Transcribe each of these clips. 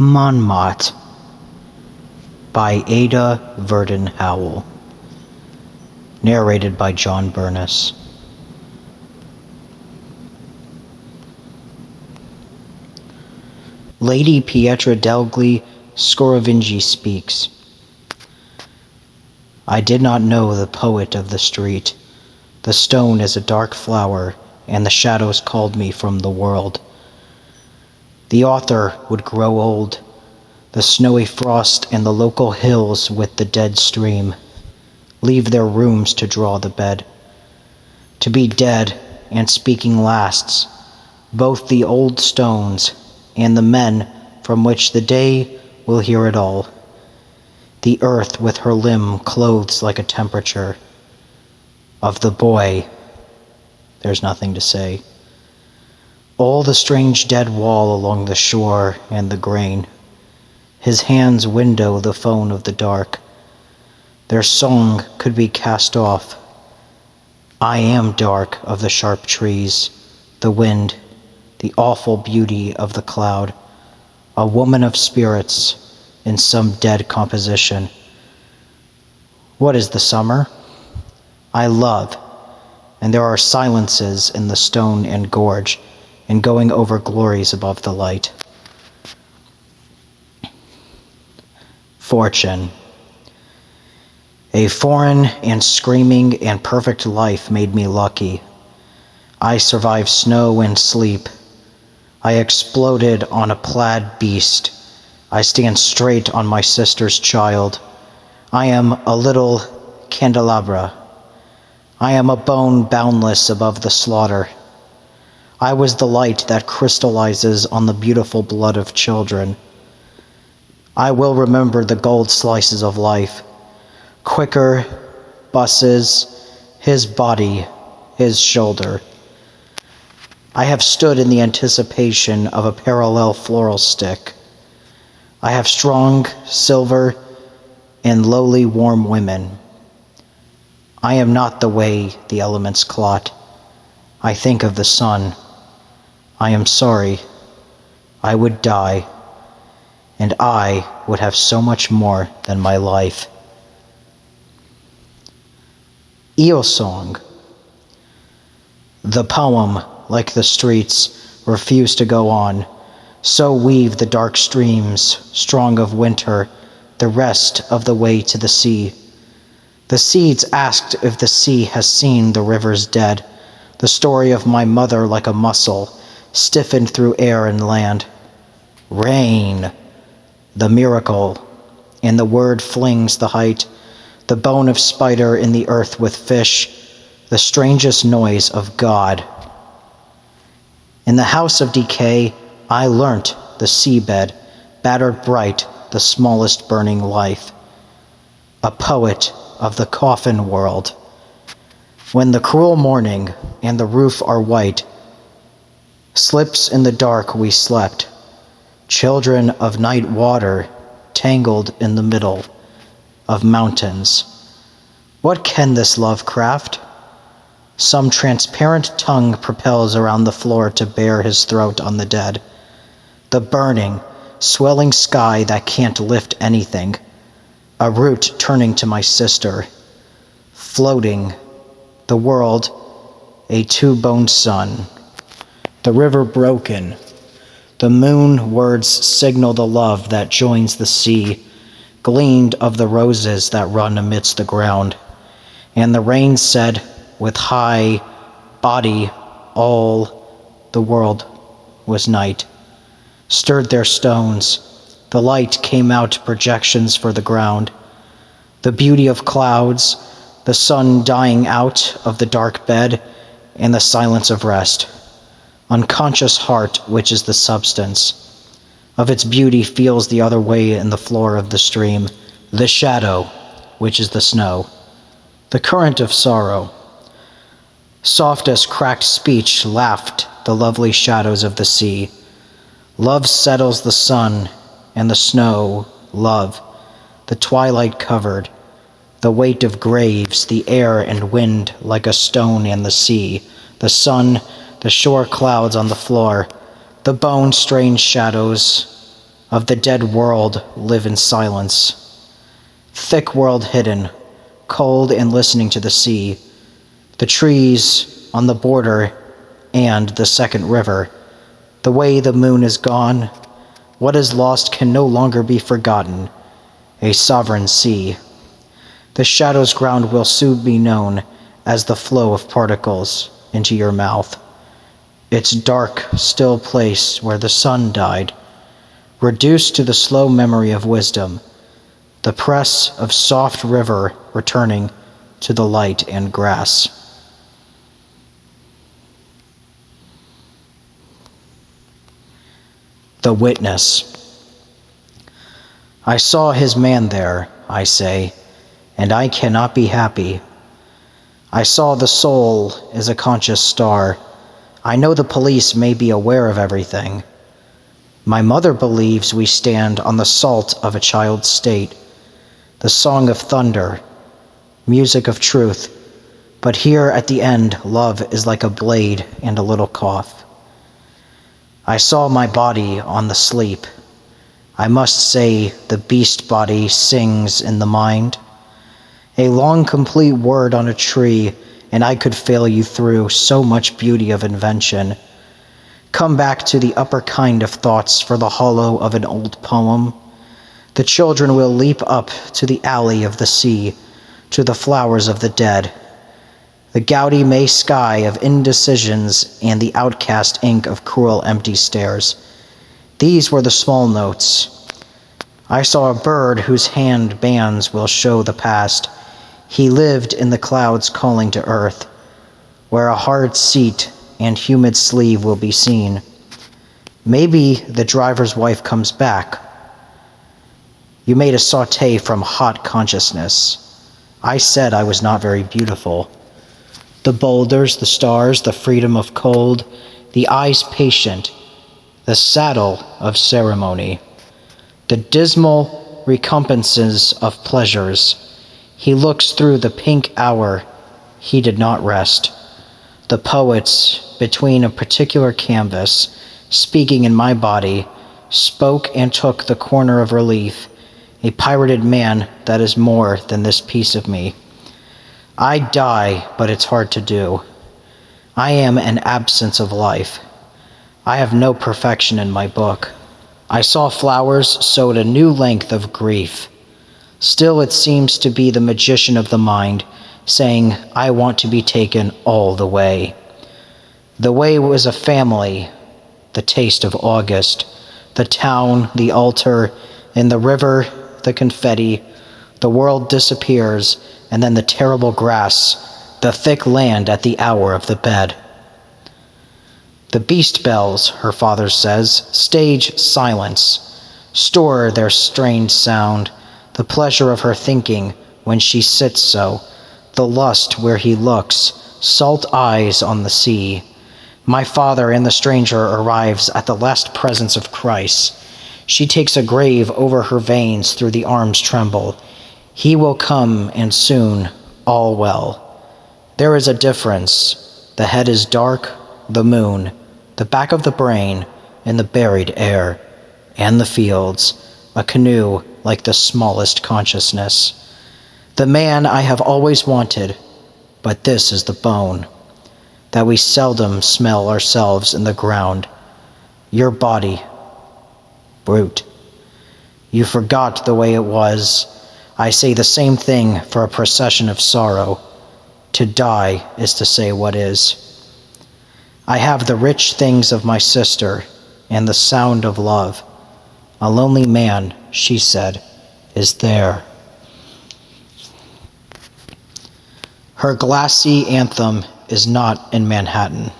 Monmot by Ada Verdun Howell. Narrated by John Burness. Lady Pietra degli Scorovingi speaks. I did not know the poet of the street. The stone is a dark flower, and the shadows called me from the world. The author would grow old, the snowy frost and the local hills with the dead stream leave their rooms to draw the bed. To be dead and speaking lasts, both the old stones and the men from which the day will hear it all. The earth with her limb clothes like a temperature. Of the boy, there's nothing to say. All the strange dead wall along the shore and the grain. His hands window the phone of the dark. Their song could be cast off. I am dark of the sharp trees, the wind, the awful beauty of the cloud, a woman of spirits in some dead composition. What is the summer? I love, and there are silences in the stone and gorge, and going over glories above the light. Fortune. A foreign and screaming and perfect life made me lucky. I survived snow and sleep. I exploded on a plaid beast. I stand straight on my sister's child. I am a little candelabra. I am a bone boundless above the slaughter. I was the light that crystallizes on the beautiful blood of children. I will remember the gold slices of life. Quicker buses, his body, his shoulder. I have stood in the anticipation of a parallel floral stick. I have strong, silver, and lowly warm women. I am not the way the elements clot. I think of the sun. I am sorry. I would die, and I would have so much more than my life. Eel Song. The poem, like the streets, refused to go on. So weave the dark streams, strong of winter, the rest of the way to the sea. The seeds asked if the sea has seen the rivers dead, the story of my mother like a muscle, stiffened through air and land. Rain, the miracle, and the word flings the height, the bone of spider in the earth with fish, the strangest noise of God. In the house of decay, I learnt the seabed, battered bright, the smallest burning life. A poet of the coffin world. When the cruel morning and the roof are white, slips in the dark we slept, children of night water tangled in the middle of mountains. What can this love craft? Some transparent tongue propels around the floor to bare his throat on the dead. The burning, swelling sky that can't lift anything. A root turning to my sister. Floating, the world, a two-boned sun. The river broken. The moon words signal the love that joins the sea, gleamed of the roses that run amidst the ground. And the rain said, with high body, all the world was night. Stirred their stones. The light came out projections for the ground. The beauty of clouds, the sun dying out of the dark bed, and the silence of rest. Unconscious heart, which is the substance of its beauty, feels the other way in the floor of the stream. The shadow, which is the snow. The current of sorrow. Soft as cracked speech laughed the lovely shadows of the sea. Love settles the sun and the snow, love, the twilight covered, the weight of graves, the air and wind like a stone and the sea, the sun, the shore clouds on the floor, the bone strange shadows of the dead world live in silence. Thick world hidden, cold and listening to the sea, the trees on the border and the second river. The way the moon is gone, what is lost can no longer be forgotten, a sovereign sea. The shadow's ground will soon be known as the flow of particles into your mouth. Its dark, still place where the sun died, reduced to the slow memory of wisdom, the press of soft river returning to the light and grass. The witness. I saw his man there, I say, and I cannot be happy. I saw the soul is a conscious star. I know the police may be aware of everything. My mother believes we stand on the salt of a child's state, the song of thunder, music of truth, but here at the end, love is like a blade and a little cough. I saw my body on the sleep. I must say the beast body sings in the mind. A long complete word on a tree, and I could fail you through so much beauty of invention. Come back to the upper kind of thoughts for the hollow of an old poem. The children will leap up to the alley of the sea, to the flowers of the dead. The gaudy May sky of indecisions and the outcast ink of cruel empty stares. These were the small notes. I saw a bird whose hand bands will show the past. He lived in the clouds calling to earth, where a hard seat and humid sleeve will be seen. Maybe the driver's wife comes back. You made a sauté from hot consciousness. I said I was not very beautiful. The boulders, the stars, the freedom of cold, the eyes patient, the saddle of ceremony, the dismal recompenses of pleasures. He looks through the pink hour. He did not rest. The poets, between a particular canvas, speaking in my body, spoke and took the corner of relief, a pirated man that is more than this piece of me. I die, but it's hard to do. I am an absence of life. I have no perfection in my book. I saw flowers sowed a new length of grief. Still it seems to be the magician of the mind, saying, I want to be taken all the way. The way was a family, the taste of August, the town, the altar, in the river, the confetti. The world disappears, and then the terrible grass, the thick land at the hour of the bed. The beast bells, her father says, stage silence, store their strained sound, the pleasure of her thinking when she sits so, the lust where he looks, salt eyes on the sea. My father and the stranger arrives at the last presence of Christ. She takes a grave over her veins through the arms tremble. He will come, and soon, all well. There is a difference. The head is dark, the moon, the back of the brain, and the buried air, and the fields, a canoe like the smallest consciousness. The man I have always wanted, but this is the bone, that we seldom smell ourselves in the ground. Your body, brute. You forgot the way it was. I say the same thing for a procession of sorrow. To die is to say what is. I have the rich things of my sister and the sound of love. A lonely man, she said, is there. Her glassy anthem is not in Manhattan.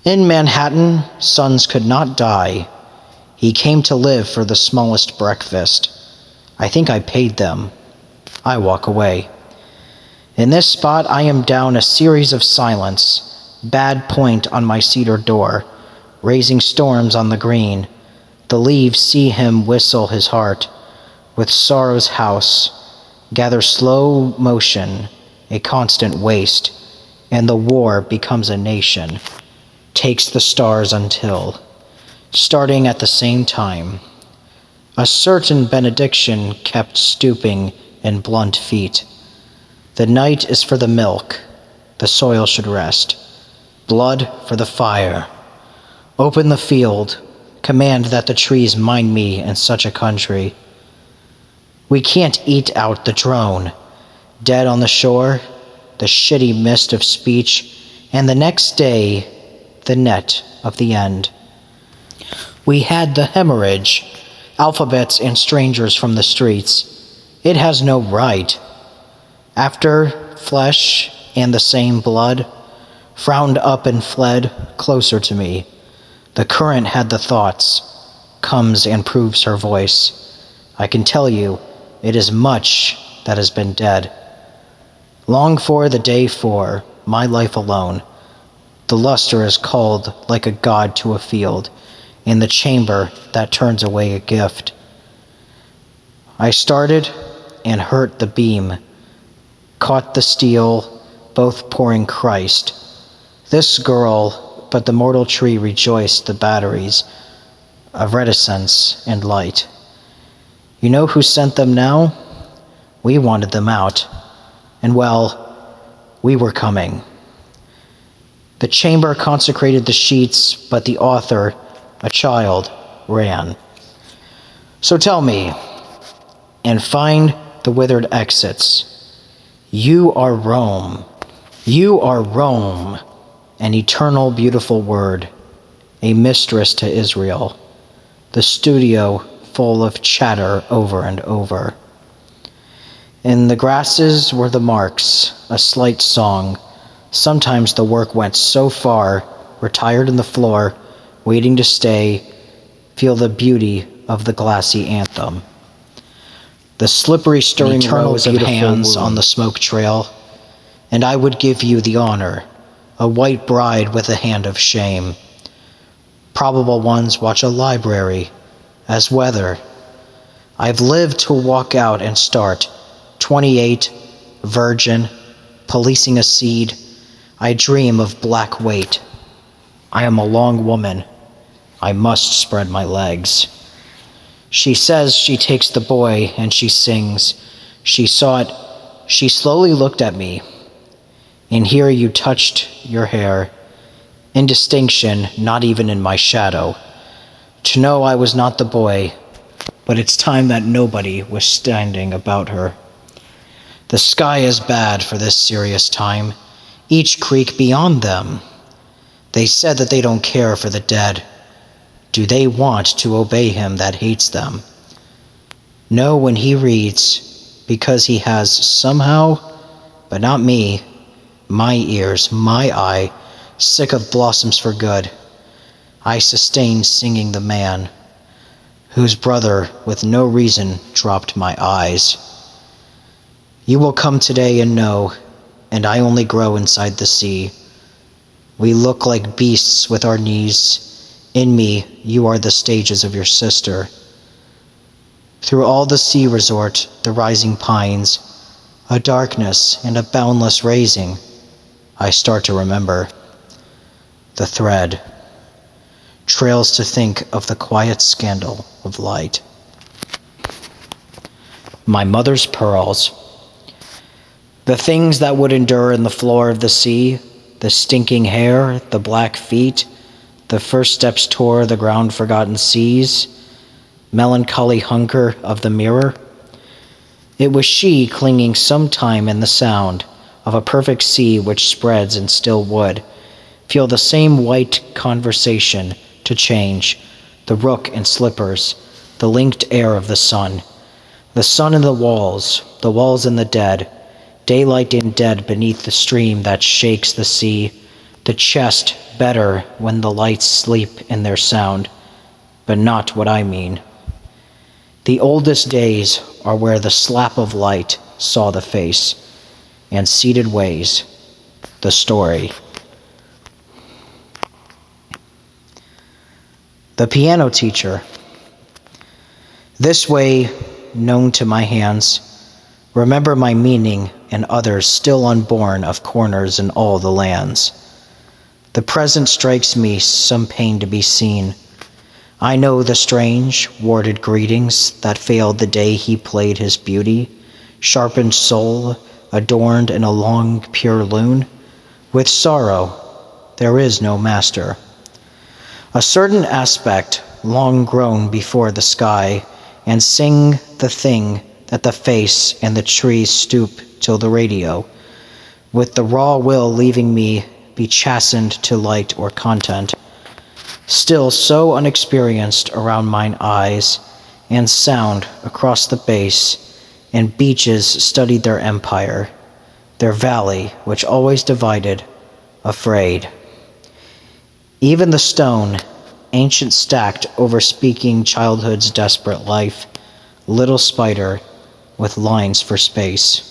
In Manhattan, sons could not die. He came to live for the smallest breakfast. I think I paid them. I walk away. In this spot, I am down a series of silence, bad point on my cedar door, raising storms on the green. The leaves see him whistle his heart, with sorrow's house, gather slow motion, a constant waste, and the war becomes a nation, takes the stars until starting at the same time. A certain benediction kept stooping in blunt feet. The night is for the milk, the soil should rest. Blood for the fire. Open the field, command that the trees mind me in such a country. We can't eat out the drone. Dead on the shore, the shitty mist of speech, and the next day, the net of the end. We had the hemorrhage, alphabets and strangers from the streets. It has no right. After flesh and the same blood, frowned up and fled closer to me. The current had the thoughts, comes and proves her voice. I can tell you, it is much that has been dead. Long for the day for my life alone, the luster is called like a god to a field, in the chamber that turns away a gift. I started and hurt the beam, caught the steel, both pouring Christ. This girl, but the mortal tree rejoiced the batteries of reticence and light. You know who sent them now? We wanted them out, and well, we were coming. The chamber consecrated the sheets, but the author, a child, ran. So tell me, and find the withered exits. You are Rome. You are Rome, an eternal beautiful word, a mistress to Israel, the studio full of chatter over and over. In the grasses were the marks, a slight song. Sometimes the work went so far, retired in the floor, waiting to stay, feel the beauty of the glassy anthem. The slippery stirring rows of hands on the smoke trail, and I would give you the honor, a white bride with a hand of shame. Probable ones watch a library, as weather. I've lived to walk out and start, 28, virgin, policing a seed. I dream of black weight. I am a long woman. I must spread my legs. She says she takes the boy and she sings. She saw it. She slowly looked at me. And here you touched your hair. Indistinction, not even in my shadow. To know I was not the boy, but it's time that nobody was standing about her. The sky is bad for this serious time. Each creek beyond them. They said that they don't care for the dead. Do they want to obey him that hates them? No, when he reads, because he has somehow, but not me, my ears, my eye, sick of blossoms for good, I sustain singing the man, whose brother with no reason dropped my eyes. You will come today and know, and I only grow inside the sea. We look like beasts with our knees. In me, you are the stages of your sister. Through all the sea resort, the rising pines, a darkness and a boundless raising, I start to remember. The thread trails to think of the quiet scandal of light. My mother's pearls. The things that would endure in the floor of the sea, the stinking hair, the black feet, the first steps toward the ground-forgotten seas, melancholy hunger of the mirror. It was she clinging sometime in the sound of a perfect sea which spreads and still would feel the same white conversation to change, the rook and slippers, the linked air of the sun in the walls in the dead, daylight in dead beneath the stream that shakes the sea, the chest better when the lights sleep in their sound, but not what I mean. The oldest days are where the slap of light saw the face, and seated ways, the story. The piano teacher. This way, known to my hands, remember my meaning and others still unborn of corners in all the lands. The present strikes me some pain to be seen. I know the strange, worded greetings that failed the day he played his beauty, sharpened soul, adorned in a long, pure loon. With sorrow, there is no master. A certain aspect, long grown before the sky, and sing the thing that the face and the trees stoop till the radio, with the raw will leaving me be chastened to light or content, still so unexperienced around mine eyes, and sound across the base, and beaches studied their empire, their valley which always divided, afraid. Even the stone, ancient stacked over speaking childhood's desperate life, little spider with lines for space.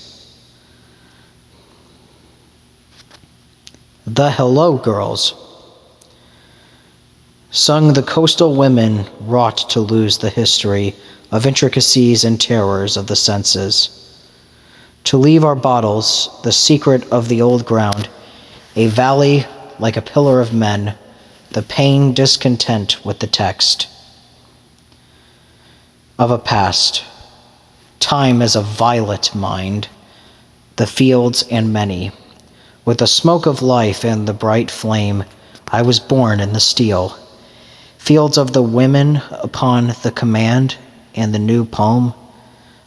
The Hello Girls. Sung the coastal women wrought to lose the history of intricacies and terrors of the senses. To leave our bottles, the secret of the old ground, a valley like a pillar of men, the pain discontent with the text of a past. Time as a violet mind, the fields and many. With the smoke of life and the bright flame, I was born in the steel. Fields of the women upon the command and the new poem.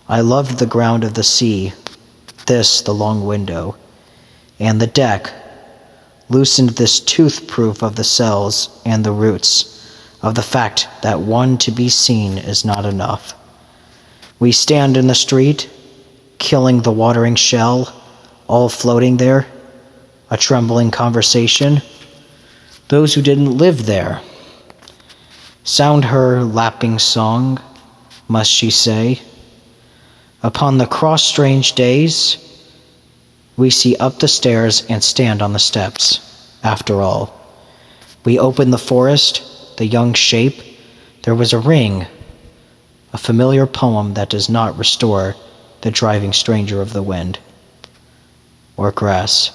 I loved the ground of the sea, this the long window, and the deck, loosened this tooth proof of the cells and the roots of the fact that one to be seen is not enough. We stand in the street, killing the watering shell, all floating there, a trembling conversation. Those who didn't live there. Sound her lapping song, must she say. Upon the cross-strange days, we see up the stairs and stand on the steps. After all, we open the forest, the young shape. There was a ring, a familiar poem that does not restore the driving stranger of the wind or grass.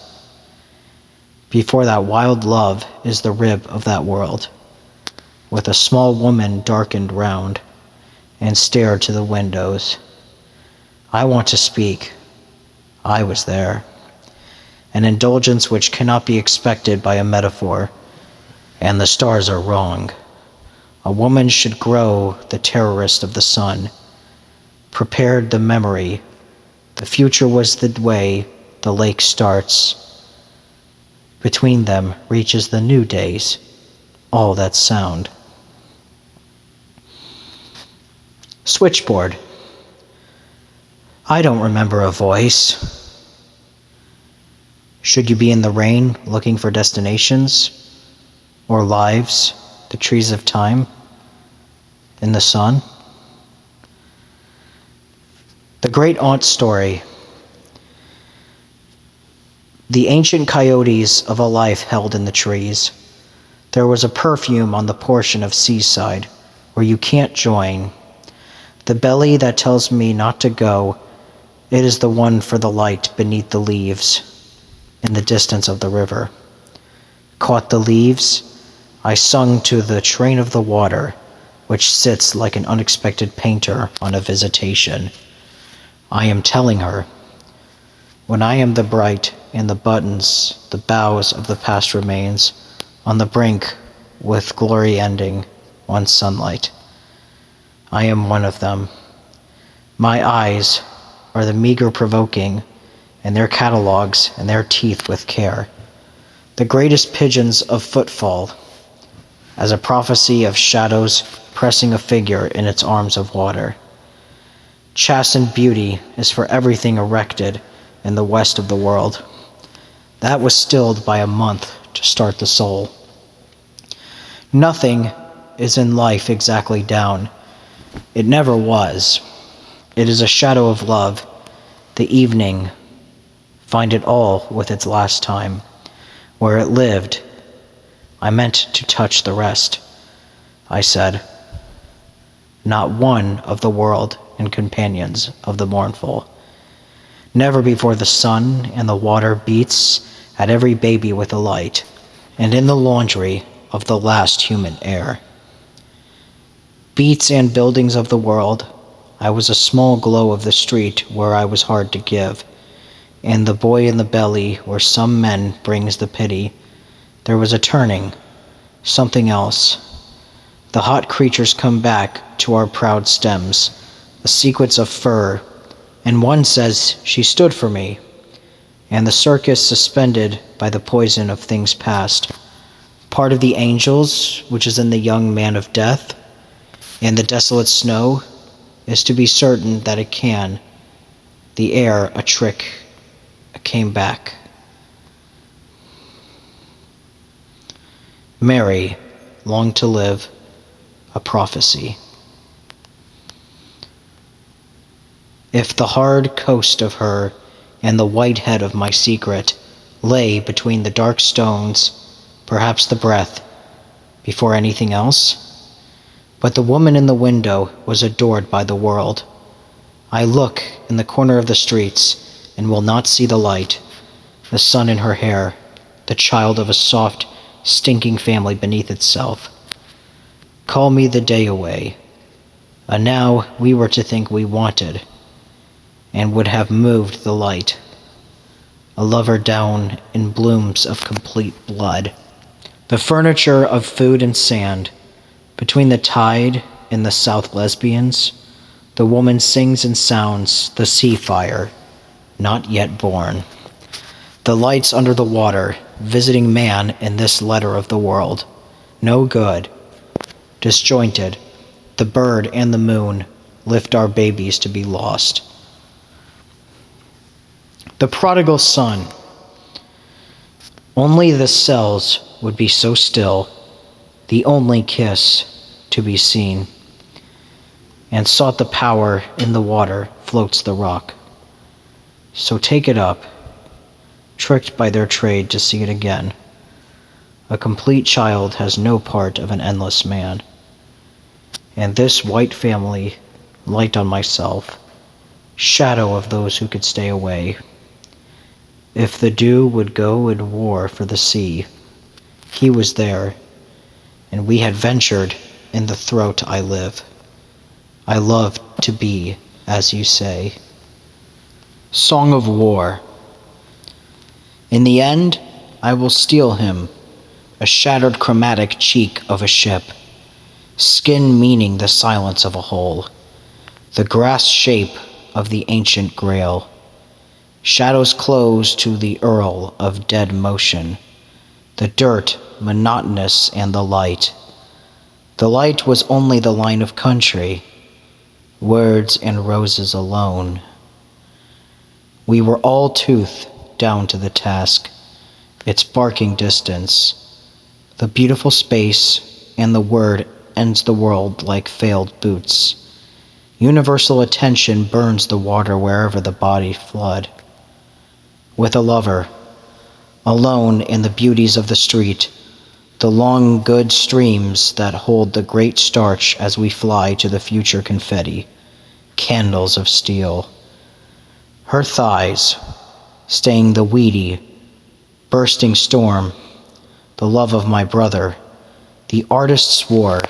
Before that wild love is the rib of that world, with a small woman darkened round, and stare to the windows. I want to speak. I was there. An indulgence which cannot be expected by a metaphor, and the stars are wrong. A woman should grow the terrorist of the sun, prepared the memory. The future was the way the lake starts. Between them reaches the new days, all that sound. Switchboard. I don't remember a voice. Should you be in the rain looking for destinations or lives, the trees of time, in the sun? The Great Aunt Story. The ancient coyotes of a life held in the trees. There was a perfume on the portion of seaside where you can't join. The belly that tells me not to go, it is the one for the light beneath the leaves in the distance of the river. Caught the leaves, I sung to the train of the water, which sits like an unexpected painter on a visitation. I am telling her, when I am the bright and the buttons, the boughs of the past remains, on the brink with glory ending, one sunlight. I am one of them. My eyes are the meager provoking, and their catalogues and their teeth with care. The greatest pigeons of footfall, as a prophecy of shadows pressing a figure in its arms of water. Chastened beauty is for everything erected in the west of the world. That was stilled by a month to start the soul. Nothing is in life exactly down. It never was. It is a shadow of love. The evening, find it all with its last time. Where it lived, I meant to touch the rest. I said, not one of the world and companions of the mournful. Never before the sun and the water beats at every baby with a light, and in the laundry of the last human air. Beats and buildings of the world, I was a small glow of the street where I was hard to give, and the boy in the belly where some men brings the pity. There was a turning, something else. The hot creatures come back to our proud stems, a sequence of fur, and one says she stood for me, and the circus suspended by the poison of things past. Part of the angels, which is in the young man of death, and the desolate snow, is to be certain that it can. The air, a trick, came back. Mary, long to live, a prophecy. If the hard coast of her and the white head of my secret lay between the dark stones, perhaps the breath, before anything else. But the woman in the window was adored by the world. I look in the corner of the streets and will not see the light, the sun in her hair, the child of a soft, stinking family beneath itself. Call me the day away. And now we were to think we wanted, and would have moved the light. A lover down in blooms of complete blood. The furniture of food and sand, between the tide and the South Lesbians, the woman sings and sounds the sea fire, not yet born. The lights under the water, visiting man in this letter of the world. No good. Disjointed, the bird and the moon lift our babies to be lost. The prodigal son. Only the cells would be so still, the only kiss to be seen, and sought the power in the water floats the rock. So take it up, tricked by their trade to see it again. A complete child has no part of an endless man. And this white family, light on myself, shadow of those who could stay away. If the dew would go in war for the sea, he was there, and we had ventured in the throat I live. I love to be, as you say. Song of War. In the end, I will steal him, a shattered chromatic cheek of a ship, skin meaning the silence of a hole, the grass shape of the ancient grail. Shadows close to the Earl of dead motion, the dirt monotonous and the light. The light was only the line of country, words and roses alone. We were all tooth down to the task, its barking distance. The beautiful space and the word ends the world like failed boots. Universal attention burns the water wherever the body flood. With a lover, alone in the beauties of the street, the long good streams that hold the great starch as we fly to the future confetti, candles of steel. Her thighs, staying the weedy, bursting storm, the love of my brother, the artist's war,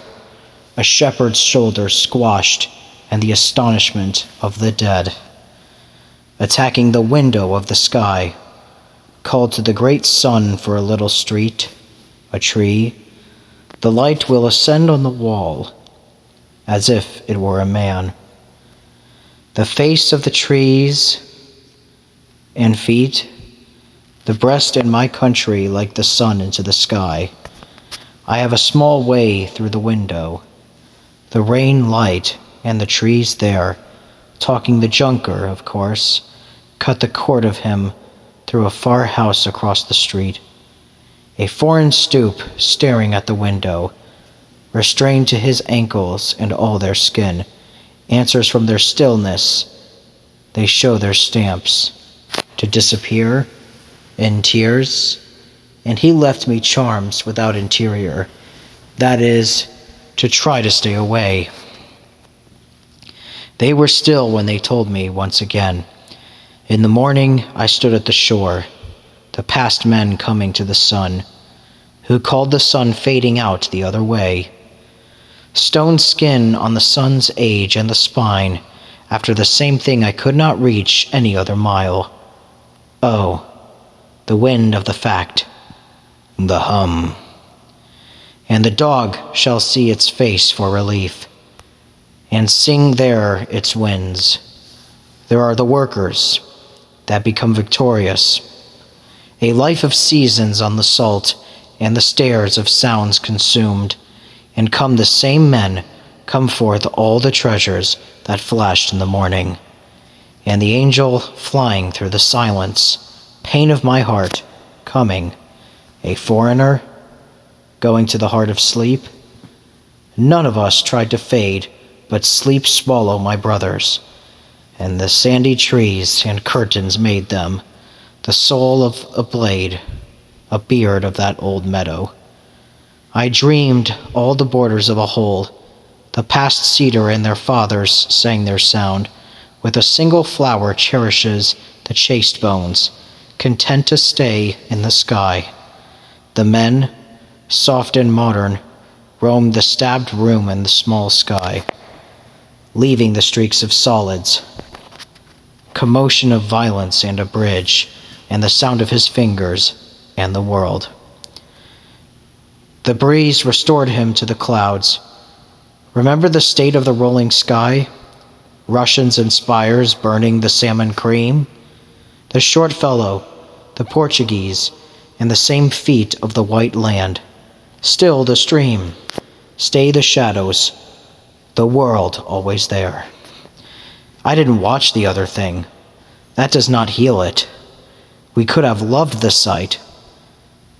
a shepherd's shoulder squashed, and the astonishment of the dead. Attacking the window of the sky, called to the great sun for a little street, a tree. The light will ascend on the wall, as if it were a man. The face of the trees and feet, the breast in my country like the sun into the sky. I have a small way through the window, the rain light and the trees there, talking the junker, of course, cut the cord of him through a far house across the street. A foreign stoop staring at the window, restrained to his ankles and all their skin, answers from their stillness. They show their stamps, to disappear in tears, and he left me charms without interior, that is, to try to stay away. They were still when they told me once again. In the morning I stood at the shore, the past men coming to the sun, who called the sun fading out the other way. Stone skin on the sun's age and the spine, after the same thing I could not reach any other mile. Oh, the wind of the fact, the hum. And the dog shall see its face for relief, and sing there its winds. There are the workers that become victorious, a life of seasons on the salt and the stairs of sounds consumed, and come the same men, come forth all the treasures that flashed in the morning. And the angel flying through the silence, pain of my heart, coming, a foreigner, going to the heart of sleep. None of us tried to fade, but sleep swallow my brothers, and the sandy trees and curtains made them, the soul of a blade, a beard of that old meadow. I dreamed all the borders of a whole, the past cedar and their fathers sang their sound, with a single flower cherishes the chaste bones, content to stay in the sky. The men, soft and modern, roam the stabbed room and the small sky, leaving the streaks of solids, commotion of violence and a bridge, and the sound of his fingers and the world. The breeze restored him to the clouds. Remember the state of the rolling sky? Russians and spires burning the salmon cream? The short fellow, the Portuguese, and the same feet of the white land. Still the stream, stay the shadows, the world always there. I didn't watch the other thing. That does not heal it. We could have loved the sight.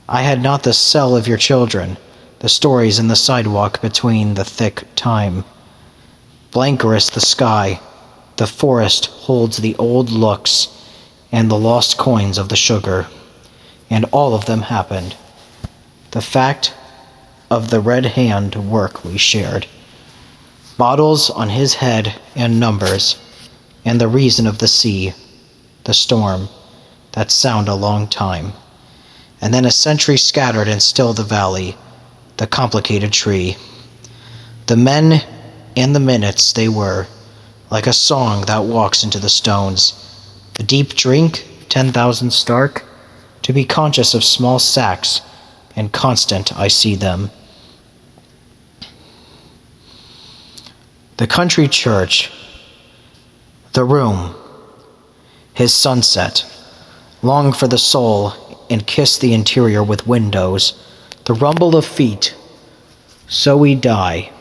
I had not the cell of your children, the stories in the sidewalk between the thick time. Blanker is the sky, the forest holds the old looks and the lost coins of the sugar, and all of them happened. The fact of the red hand work we shared. Bottles on his head and numbers, and the reason of the sea, the storm, that sound a long time. And then a century scattered and still the valley, the complicated tree. The men and the minutes they were, like a song that walks into the stones. A deep drink, 10,000 stark, to be conscious of small sacks, and constant I see them. The country church, the room, his sunset, long for the soul, and kiss the interior with windows, the rumble of feet. So we die.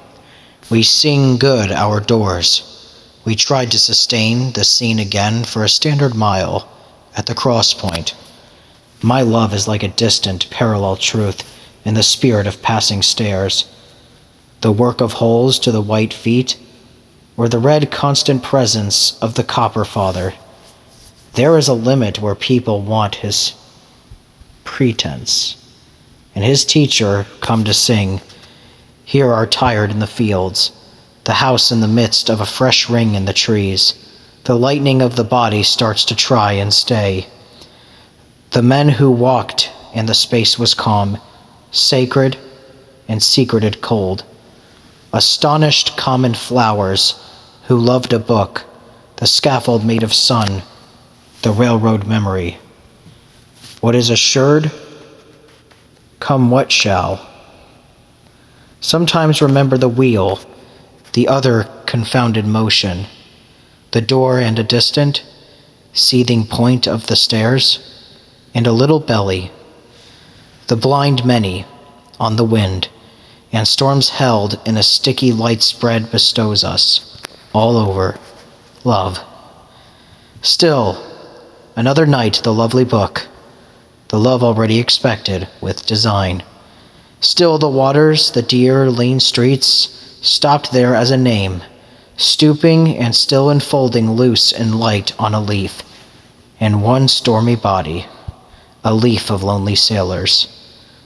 We sing good our doors. We tried to sustain the scene again for a standard mile at the cross point. My love is like a distant parallel truth in the spirit of passing stairs. The work of holes to the white feet, or the red constant presence of the copper father. There is a limit where people want his pretense, and his teacher come to sing. Here are tired in the fields, the house in the midst of a fresh ring in the trees. The lightning of the body starts to try and stay. The men who walked and the space was calm, sacred and secreted cold. Astonished common flowers who loved a book, the scaffold made of sun, the railroad memory. What is assured, come what shall. Sometimes remember the wheel, the other confounded motion, the door and a distant, seething point of the stairs, and a little belly, the blind many on the wind, and storms held in a sticky light spread bestows us, all over, love. Still, another night the lovely book, the love already expected with design. Still the waters, the dear lean streets, stopped there as a name, stooping and still enfolding loose and light on a leaf, and one stormy body, a leaf of lonely sailors,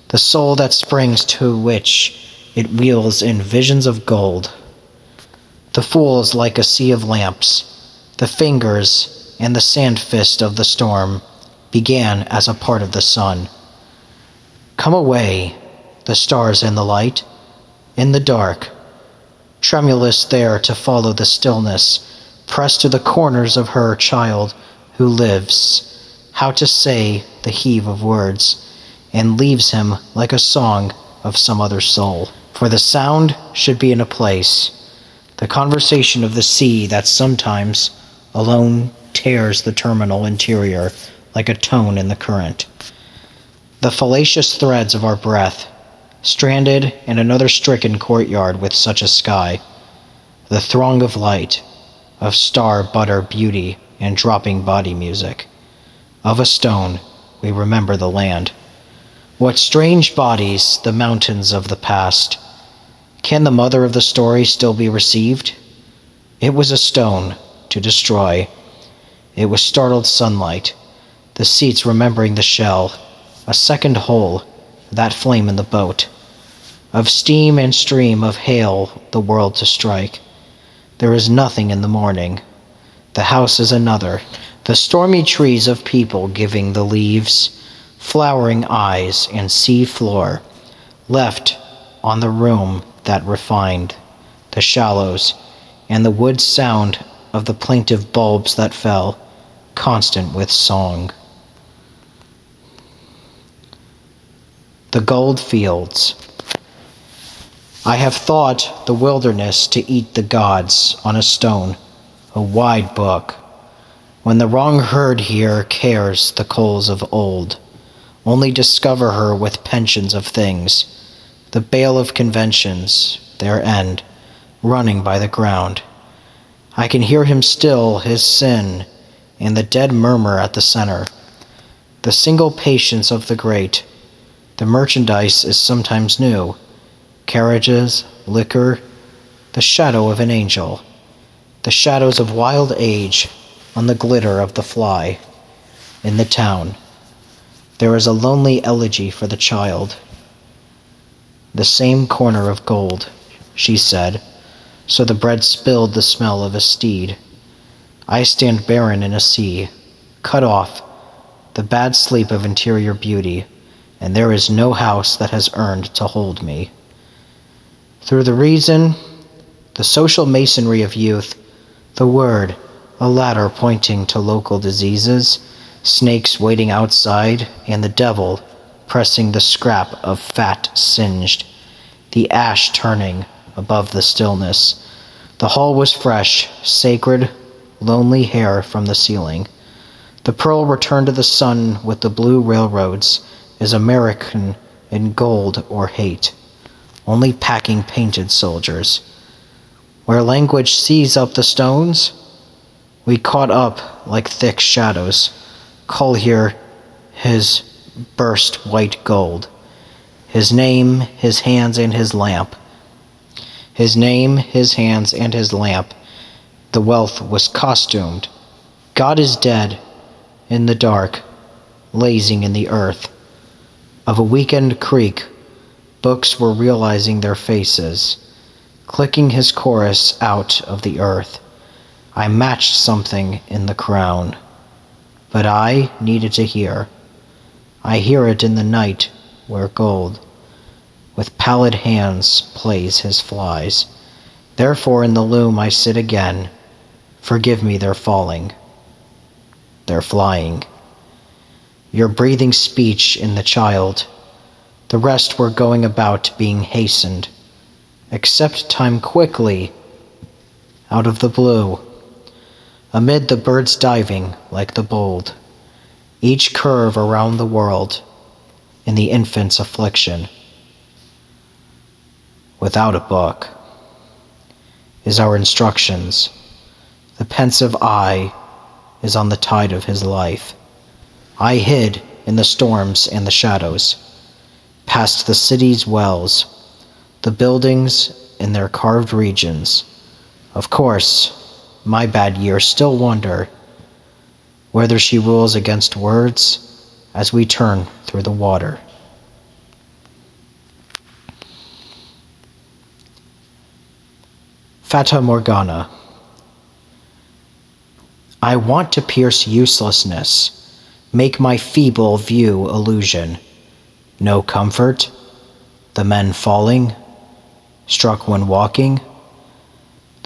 the soul that springs to which it wheels in visions of gold. The fool is like a sea of lamps, the fingers and the sand fist of the storm began as a part of the sun. Come away, the stars and the light, in the dark, tremulous there to follow the stillness, pressed to the corners of her child who lives, how to say the heave of words, and leaves him like a song of some other soul. For the sound should be in a place, the conversation of the sea that sometimes alone tears the terminal interior like a tone in the current. The fallacious threads of our breath, stranded in another stricken courtyard with such a sky, the throng of light, of star butter beauty and dropping body music. Of a stone we remember the land. What strange bodies, the mountains of the past. Can the mother of the story still be received? It was a stone to destroy. It was startled sunlight, the seats remembering the shell, a second hole, that flame in the boat. Of steam and stream of hail the world to strike. There is nothing in the morning. The house is another. The stormy trees of people giving the leaves, flowering eyes and sea floor, left on the room that refined, the shallows, and the wood sound of the plaintive bulbs that fell, constant with song. The gold fields. I have thought the wilderness to eat the gods on a stone, a wide book. When the wrong herd here cares the coals of old, only discover her with pensions of things, the bale of conventions, their end, running by the ground. I can hear him still, his sin, and the dead murmur at the center. The single patience of the great. The merchandise is sometimes new. Carriages, liquor, the shadow of an angel. The shadows of wild age on the glitter of the fly. In the town, there is a lonely elegy for the child. The same corner of gold, she said, so the bread spilled the smell of a steed. I stand barren in a sea, cut off, the bad sleep of interior beauty, and there is no house that has earned to hold me. Through the reason, the social masonry of youth, the word, a ladder pointing to local diseases, snakes waiting outside, and the devil pressing the scrap of fat singed, the ash turning above the stillness. The hall was fresh, sacred, lonely hair from the ceiling. The pearl returned to the sun with the blue railroads is American in gold or hate, only packing painted soldiers. Where language sees up the stones, we caught up like thick shadows, call here his burst white gold, his name, his hands, and his lamp. His name, his hands, and his lamp. The wealth was costumed. God is dead, in the dark, lazing in the earth. Of a weekend creek, books were realizing their faces, clicking his chorus out of the earth. I matched something in the crown, but I needed to hear. I hear it in the night where gold, with pallid hands, plays his flies. Therefore in the loom I sit again. Forgive me their falling, their flying. Your breathing speech in the child. The rest were going about being hastened. Accept time quickly, out of the blue, amid the birds diving like the bold, each curve around the world in the infant's affliction. Without a book is our instructions. The pensive eye is on the tide of his life. I hid in the storms and the shadows, past the city's wells, the buildings in their carved regions. Of course, my bad years still wonder whether she rules against words as we turn through the water. Fata Morgana. I want to pierce uselessness, make my feeble view illusion. No comfort, the men falling, struck when walking,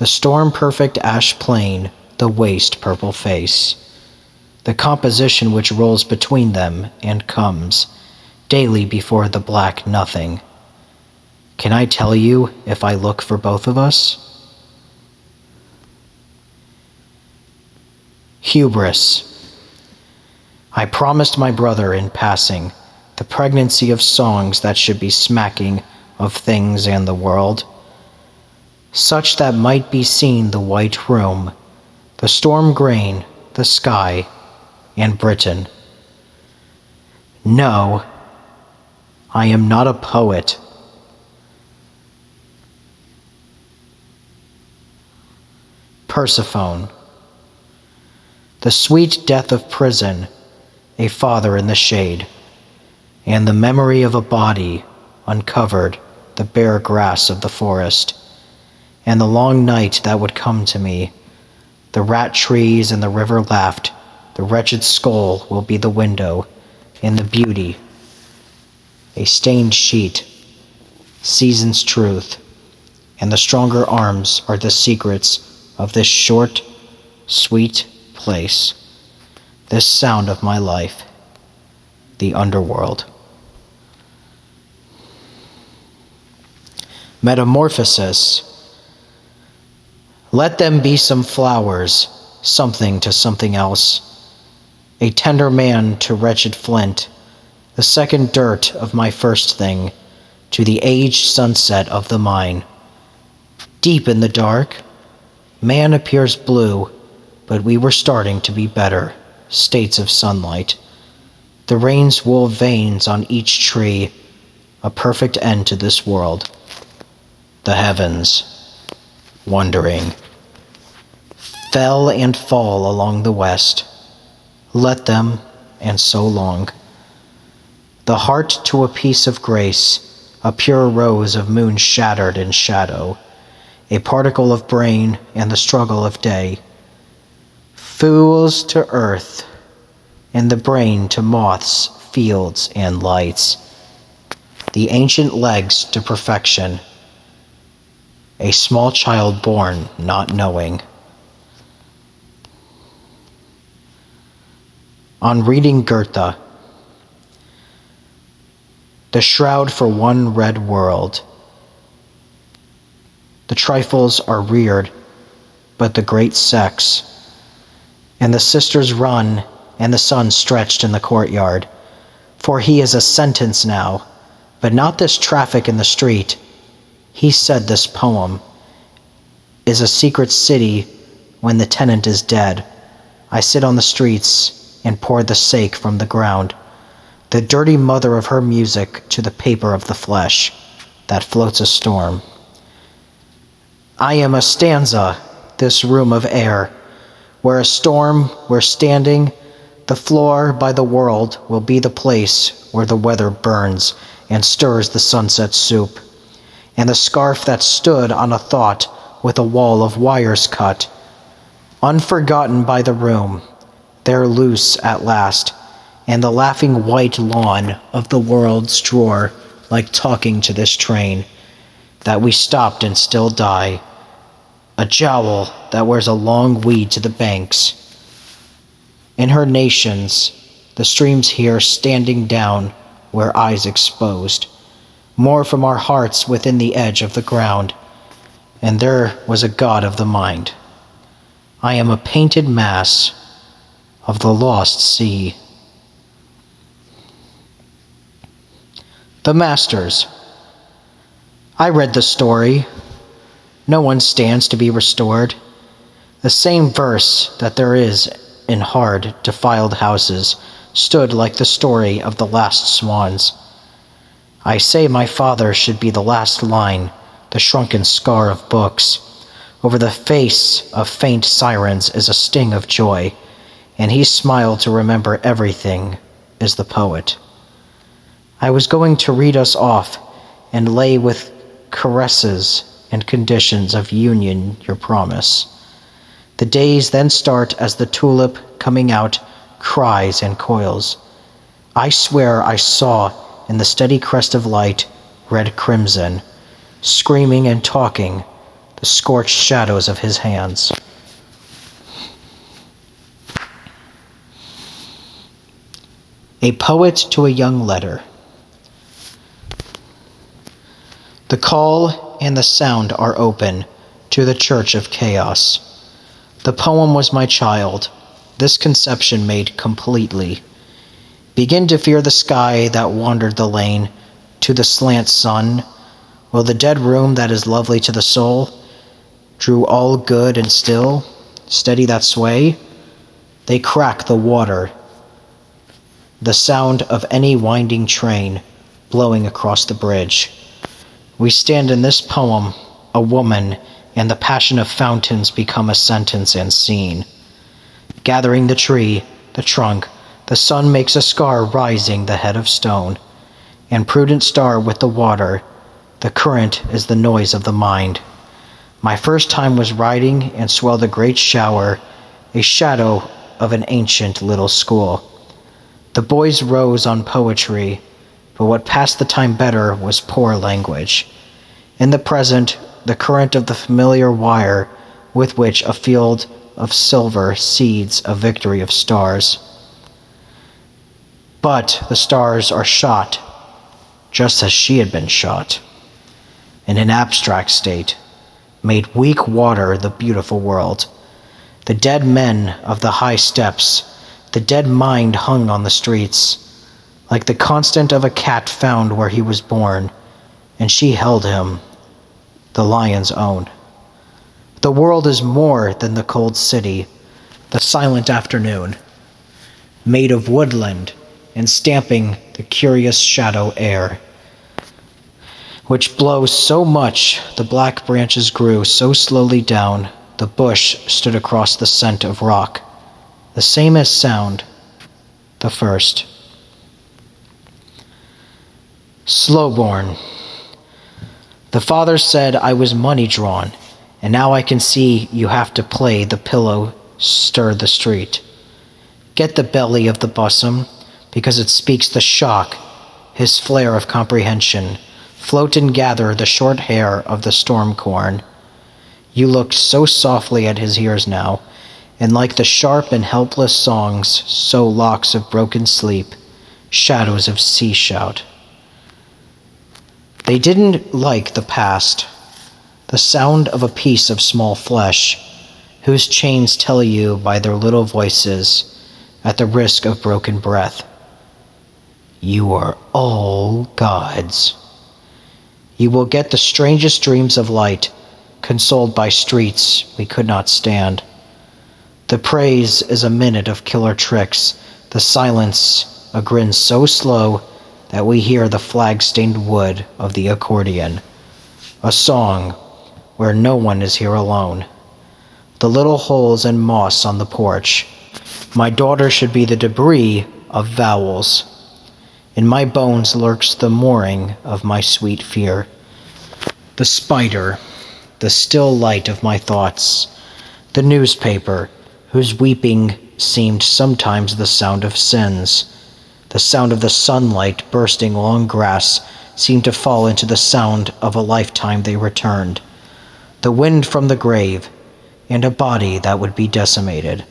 the storm-perfect ash plain, the waste purple face, the composition which rolls between them and comes daily before the black nothing. Can I tell you if I look for both of us? Hubris. I promised my brother in passing the pregnancy of songs that should be smacking of things and the world, such that might be seen the white room, the storm grain, the sky, and Britain. No, I am not a poet. Persephone. The sweet death of prison, a father in the shade, and the memory of a body uncovered the bare grass of the forest, and the long night that would come to me. The rat trees and the river laughed, the wretched skull will be the window, and the beauty, a stained sheet, season's truth, and the stronger arms are the secrets of this short, sweet place, this sound of my life, the underworld. Metamorphosis. Let them be some flowers, something to something else, a tender man to wretched flint, the second dirt of my first thing, to the aged sunset of the mine. Deep in the dark, man appears blue, but we were starting to be better, states of sunlight. The rain's wool veins on each tree, a perfect end to this world. The heavens, wondering, fell and fall along the west. Let them, and so long. The heart to a piece of grace, a pure rose of moon shattered in shadow, a particle of brain and the struggle of day. Fools to earth, and the brain to moths, fields, and lights. The ancient legs to perfection, a small child born not knowing. On reading Goethe. The shroud for one red world. The trifles are reared, but the great sex, and the sisters run, and the son stretched in the courtyard. For he is a sentence now, but not this traffic in the street. He said this poem is a secret city when the tenant is dead. I sit on the streets and pour the sake from the ground, the dirty mother of her music to the paper of the flesh that floats a storm. I am a stanza, this room of air, where a storm, where standing, the floor by the world will be the place where the weather burns and stirs the sunset soup, and the scarf that stood on a thought with a wall of wires cut, unforgotten by the room, there loose at last, and the laughing white lawn of the world's drawer like talking to this train, that we stopped and still die, a jowl that wears a long weed to the banks. In her nations, the streams here standing down where eyes exposed, more from our hearts within the edge of the ground, and there was a God of the mind. I am a painted mass of the lost sea. The Masters. I read the story. No one stands to be restored. The same verse that there is in hard, defiled houses stood like the story of the last swans. I say my father should be the last line, the shrunken scar of books. Over the face of faint sirens is a sting of joy, and he smiled to remember everything is the poet. I was going to read us off and lay with caresses and conditions of union your promise. The days then start as the tulip coming out cries and coils. I swear I saw in the steady crest of light red crimson, screaming and talking, the scorched shadows of his hands. A poet to a young letter. The call and the sound are open to the church of chaos. The poem was my child, this conception made completely. Begin to fear the sky that wandered the lane to the slant sun, while the dead room that is lovely to the soul drew all good and still, steady that sway. They crack the water, the sound of any winding train blowing across the bridge. We stand in this poem, a woman, and the passion of fountains become a sentence and scene. Gathering the tree, the trunk, the sun makes a scar rising the head of stone, and prudent star with the water, the current is the noise of the mind. My first time was riding and swelled a great shower, a shadow of an ancient little school. The boys rose on poetry, but what passed the time better was poor language. In the present, the current of the familiar wire with which a field of silver seeds a victory of stars. But the stars are shot, just as she had been shot, in an abstract state, made weak water the beautiful world. The dead men of the high steps, the dead mind hung on the streets, like the constant of a cat found where he was born, and she held him, the lion's own. The world is more than the cold city, the silent afternoon, made of woodland and stamping the curious shadow air, which blows so much the black branches grew so slowly down, the bush stood across the scent of rock, the same as sound, the first. Slowborn. The father said I was money drawn, and now I can see you have to play the pillow, stir the street. Get the belly of the bosom, because it speaks the shock, his flare of comprehension. Float and gather the short hair of the storm corn. You looked so softly at his ears now, and like the sharp and helpless songs, so locks of broken sleep, shadows of sea shout. They didn't like the past, the sound of a piece of small flesh, whose chains tell you by their little voices, at the risk of broken breath, you are all gods. You will get the strangest dreams of light, consoled by streets we could not stand. The praise is a minute of killer tricks, the silence a grin so slow that we hear the flag-stained wood of the accordion, a song where no one is here alone. The little holes and moss on the porch. My daughter should be the debris of vowels. In my bones lurks the mooring of my sweet fear. The spider, the still light of my thoughts. The newspaper, whose weeping seemed sometimes the sound of sins. The sound of the sunlight bursting long grass seemed to fall into the sound of a lifetime they returned. The wind from the grave, and a body that would be decimated.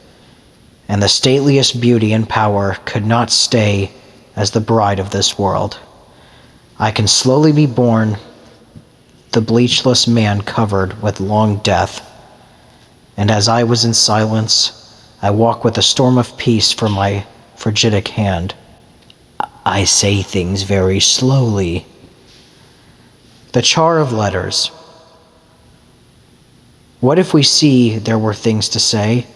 And the stateliest beauty and power could not stay as the bride of this world. I can slowly be born, the bleachless man covered with long death. And as I was in silence, I walk with a storm of peace for my frigidic hand. I say things very slowly. The char of letters. What if we see there were things to say?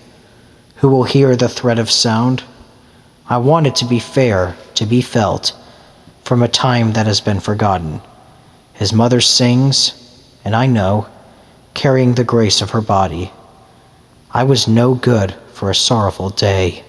Who will hear the thread of sound? I want it to be fair, to be felt, from a time that has been forgotten. His mother sings, and I know, carrying the grace of her body. I was no good for a sorrowful day.